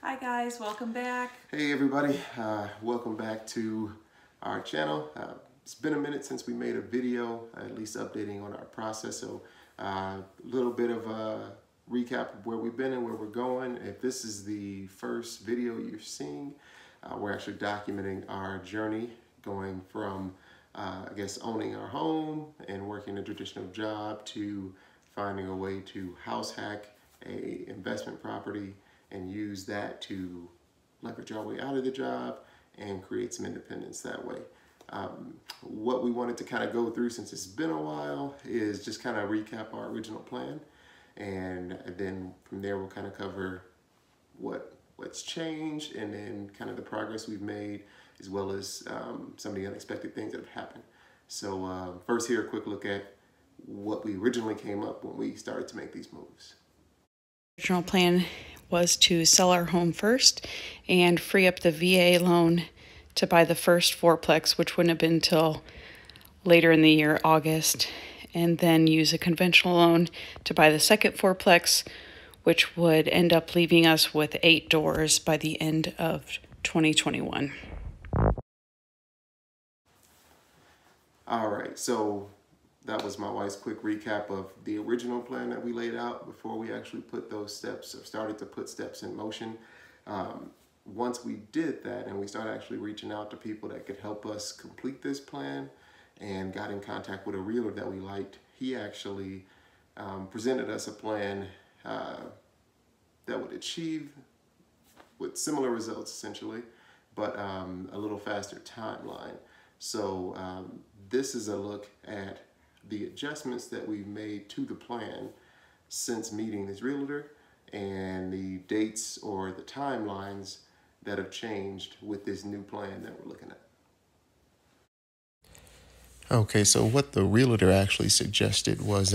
Hi guys, welcome back. Hey everybody, welcome back to our channel. It's been a minute since we made a video, at least updating on our process. So a little bit of a recap of where we've been and where we're going. If this is the first video you're seeing, we're actually documenting our journey going from, I guess, owning our home and working a traditional job to finding a way to house hack a investment property and use that to leverage our way out of the job and create some independence that way. What we wanted to kind of go through, since it's been a while, is just kind of recap our original plan, and then from there we'll kind of cover what's changed and then kind of the progress we've made, as well as some of the unexpected things that have happened. So first, here a quick look at what we originally came up when we started to make these moves. Original plan was to sell our home first and free up the VA loan to buy the first fourplex, which wouldn't have been until later in the year, August, and then use a conventional loan to buy the second fourplex, which would end up leaving us with 8 doors by the end of 2021. All right, so that was my wife's quick recap of the original plan that we laid out before we actually put those steps, or started to put steps in motion. Once we did that and we started actually reaching out to people that could help us complete this plan and got in contact with a realtor that we liked, he actually presented us a plan that would achieve with similar results essentially, but a little faster timeline. So this is a look at the adjustments that we've made to the plan since meeting this realtor and the dates or the timelines that have changed with this new plan that we're looking at. Okay, so what the realtor actually suggested was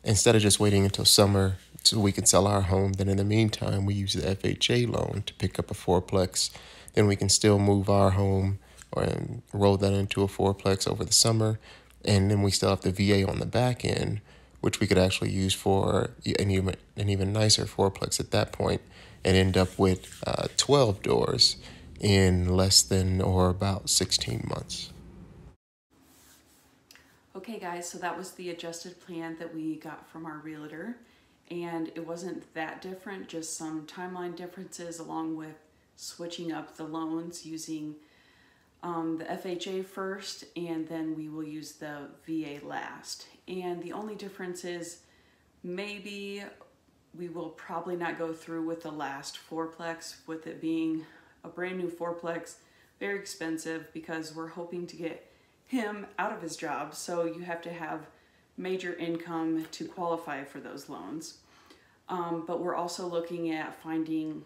instead of just waiting until summer so we can sell our home, then in the meantime we use the FHA loan to pick up a fourplex. Then we can still move our home or roll that into a fourplex over the summer. And then we still have the VA on the back end, which we could actually use for an even nicer fourplex at that point, and end up with 12 doors in less than or about 16 months. Okay guys, so that was the adjusted plan that we got from our realtor, and it wasn't that different, just some timeline differences along with switching up the loans using the FHA first, and then we will use the VA last. And the only difference is maybe we will probably not go through with the last fourplex, with it being a brand new fourplex, very expensive, because we're hoping to get him out of his job. So you have to have major income to qualify for those loans. But we're also looking at finding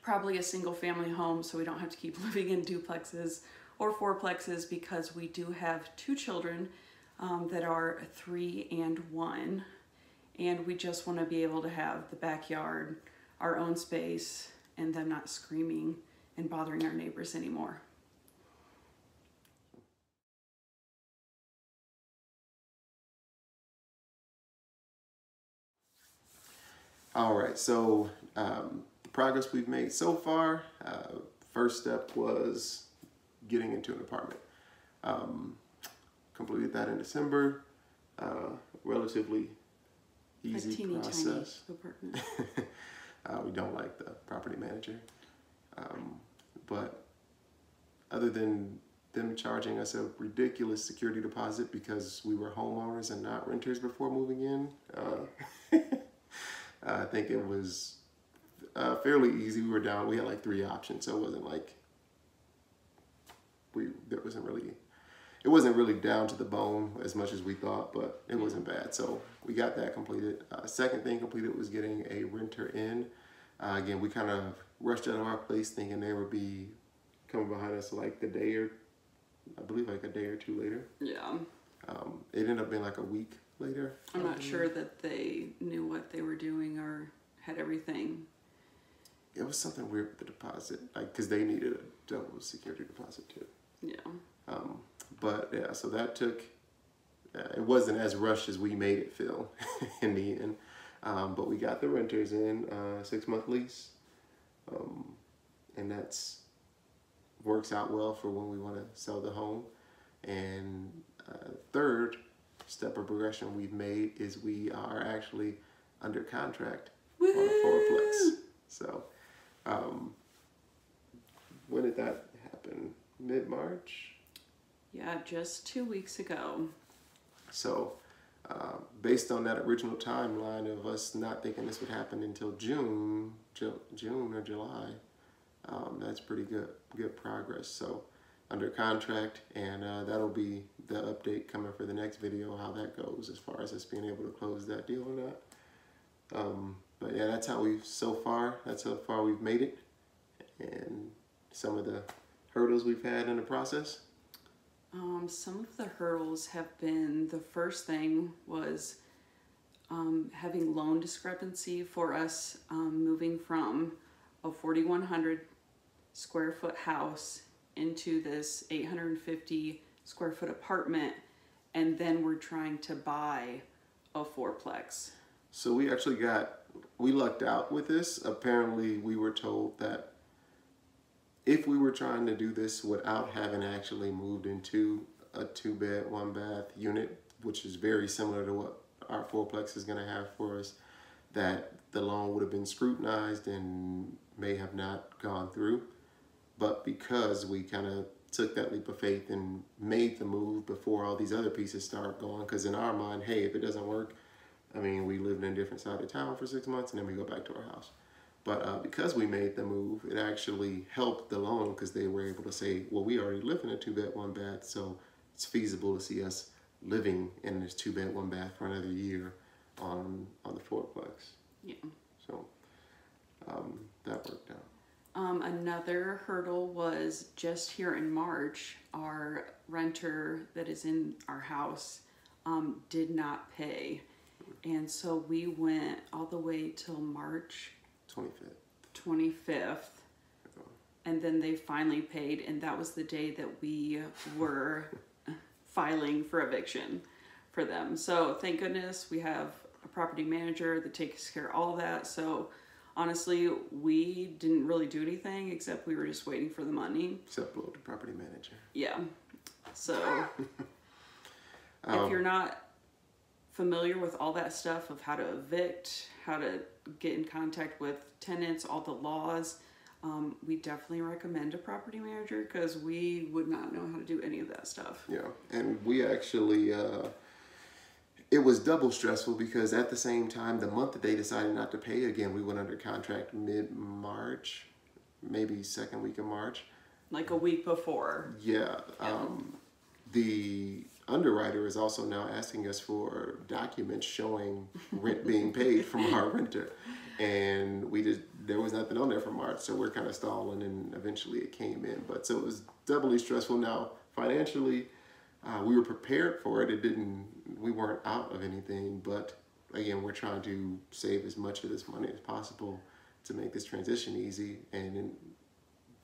probably a single family home so we don't have to keep living in duplexes or fourplexes, because we do have 2 children that are 3 and 1, and we just want to be able to have the backyard, our own space, and them not screaming and bothering our neighbors anymore. All right, so the progress we've made so far, first step was getting into an apartment. Completed that in December, relatively easy process. Tiny apartment. We don't like the property manager, but other than them charging us a ridiculous security deposit because we were homeowners and not renters before moving in, I think it was fairly easy. We had like 3 options, so it wasn't like it wasn't really down to the bone as much as we thought, but it wasn't bad. So we got that completed. Second thing completed was getting a renter in. Again, we kind of rushed out of our place thinking they would be coming behind us like a day or 2 later. Yeah. It ended up being like a week later. I'm not sure that they knew what they were doing or had everything. It was something weird with the deposit, like because they needed a double security deposit too. Yeah. But yeah, so that took. It wasn't as rushed as we made it feel in the end. But we got the renters in, 6-month lease, And that's works out well for when we want to sell the home. And third step of progression we've made is we are actually under contract on a fourplex. So when did that happen? Mid-March? Yeah, just 2 weeks ago. So based on that original timeline of us not thinking this would happen until June or July, that's pretty good progress. So under contract, and that'll be the update coming for the next video, how that goes as far as us being able to close that deal or not. But yeah, that's how how far we've made it, and some of the hurdles we've had in the process. Some of the hurdles have been, the first thing was having loan discrepancy for us, moving from a 4,100 square foot house into this 850 square foot apartment, and then we're trying to buy a fourplex. So we lucked out with this. Apparently we were told that if we were trying to do this without having actually moved into a 2-bed, 1-bath unit, which is very similar to what our fourplex is going to have for us, that the loan would have been scrutinized and may have not gone through. But because we kind of took that leap of faith and made the move before all these other pieces start going, because in our mind, hey, if it doesn't work, I mean, we lived in a different side of town for 6 months and then we go back to our house. But because we made the move, it actually helped the loan, because they were able to say, well, we already live in a 2-bed, 1-bath, so it's feasible to see us living in this 2-bed, 1-bath for another year on the fourplex. Yeah. So that worked out. Another hurdle was just here in March, our renter that is in our house did not pay. And so we went all the way till March 25th. And then they finally paid, and that was the day that we were filing for eviction for them. So thank goodness we have a property manager that takes care of all that. So honestly, we didn't really do anything except we were just waiting for the money. Except blow the property manager. Yeah. So if you're not familiar with all that stuff of how to evict, how to get in contact with tenants, all the laws, we definitely recommend a property manager, because we would not know how to do any of that stuff. Yeah, and we actually, it was double stressful, because at the same time, the month that they decided not to pay again, we went under contract mid-March, maybe second week of March. Like a week before. Yeah. The underwriter is also now asking us for documents showing rent being paid from our renter, and there was nothing on there for March, so we're kind of stalling, and eventually it came in. But so it was doubly stressful. Now financially, we were prepared for it. We weren't out of anything, but again, we're trying to save as much of this money as possible to make this transition easy, and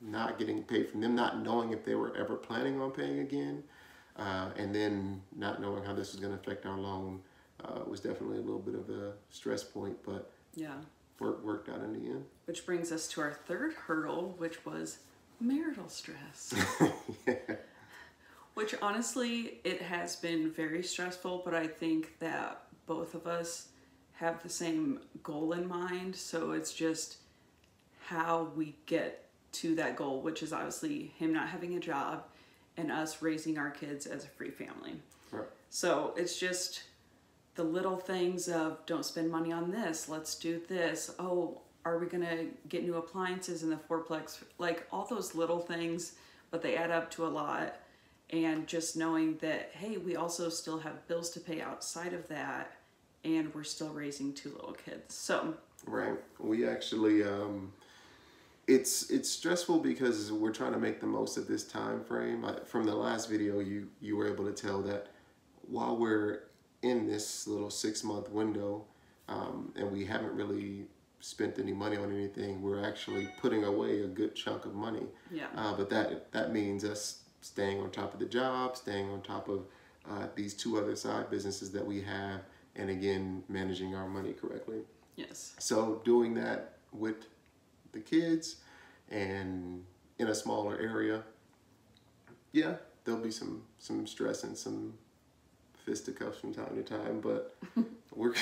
not getting paid from them, not knowing if they were ever planning on paying again. And then not knowing how this was going to affect our loan was definitely a little bit of a stress point, but yeah, worked out in the end. Which brings us to our third hurdle, which was marital stress. Yeah. Which honestly, it has been very stressful, but I think that both of us have the same goal in mind, so it's just how we get to that goal, which is obviously him not having a job and us raising our kids as a free family. Right. So it's just the little things of, don't spend money on this, let's do this. Oh, are we gonna get new appliances in the fourplex? Like all those little things, but they add up to a lot. And just knowing that, hey, we also still have bills to pay outside of that, and we're still raising 2 little kids. So right, we actually it's stressful because we're trying to make the most of this time frame. From the last video, you were able to tell that while we're in this little 6-month window, and we haven't really spent any money on anything, we're actually putting away a good chunk of money. yeah, But that means us staying on top of the job, staying on top of these 2 other side businesses that we have, and again, managing our money correctly. yes, So doing that with the kids and in a smaller area, yeah, there'll be some stress and some fisticuffs from time to time, but we're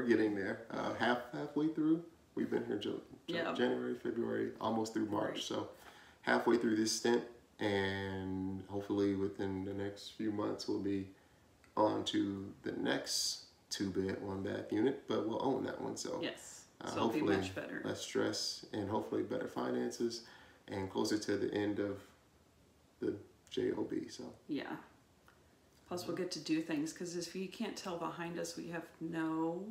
getting there. Halfway through. We've been here January, February, almost through March. Right. So halfway through this stint, and hopefully within the next few months we'll be on to the next 2-bed, 1-bath unit, but we'll own that one. So yes, so hopefully it'll be much better. Less stress and hopefully better finances and closer to the end of the JOB. So yeah. Plus we'll get to do things, because if you can't tell behind us, we have no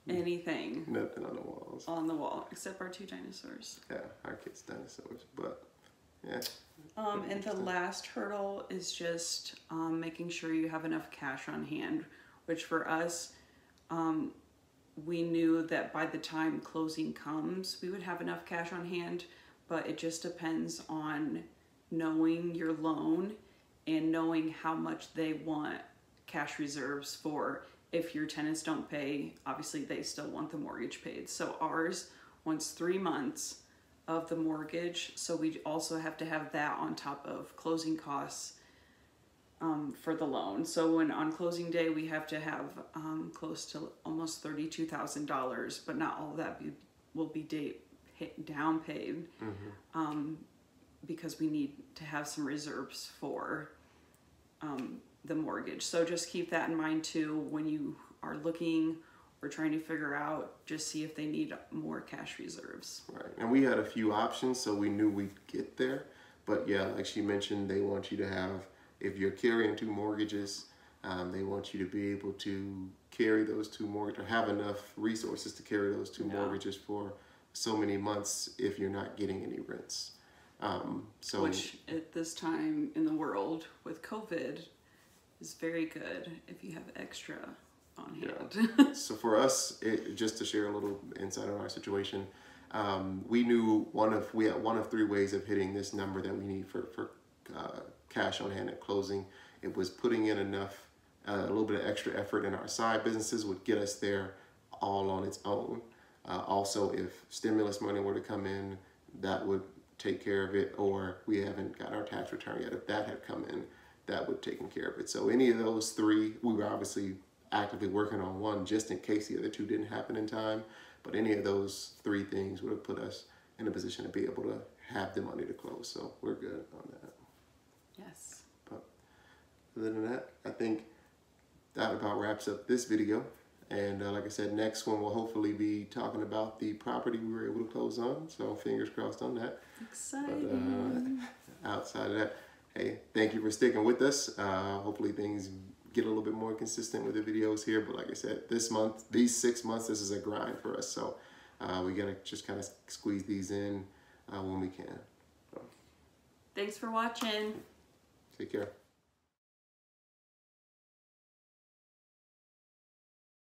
anything. Nothing on the walls. On the wall, except our 2 dinosaurs. Yeah, our kids' dinosaurs, but yeah. And the last hurdle is just making sure you have enough cash on hand, which for us, we knew that by the time closing comes, we would have enough cash on hand, but it just depends on knowing your loan and knowing how much they want cash reserves for. If your tenants don't pay, obviously they still want the mortgage paid. So ours wants 3 months of the mortgage, so we also have to have that on top of closing costs for the loan. So when on closing day we have to have close to almost $32,000, but not all of that will be down paid, because we need to have some reserves for the mortgage. So just keep that in mind too when you are looking or trying to figure out, just see if they need more cash reserves. Right, and we had a few options, so we knew we'd get there. But yeah, like she mentioned, they want you to have, if you're carrying 2 mortgages, they want you to be able to carry those 2 mortgages, or have enough resources to carry those 2 mortgages for so many months if you're not getting any rents. Which at this time in the world with COVID is very good if you have extra on hand. Yeah. So for us, just to share a little insight on our situation, we knew we had one of 3 ways of hitting this number that we need for cash on hand at closing. It was putting in enough, a little bit of extra effort in our side businesses would get us there all on its own. Also, if stimulus money were to come in, that would take care of it, or we haven't got our tax return yet. If that had come in, that would have taken care of it. So any of those 3, we were obviously actively working on one just in case the other 2 didn't happen in time. But any of those 3 things would have put us in a position to be able to have the money to close. So we're good on that. Yes. But other than that, I think that about wraps up this video. And like I said, next one we'll hopefully be talking about the property we were able to close on. So fingers crossed on that. Exciting. But outside of that, hey, thank you for sticking with us. Hopefully things get a little bit more consistent with the videos here. But like I said, this month, these 6 months, this is a grind for us. So we got to just kind of squeeze these in when we can. So, thanks for watching. take care.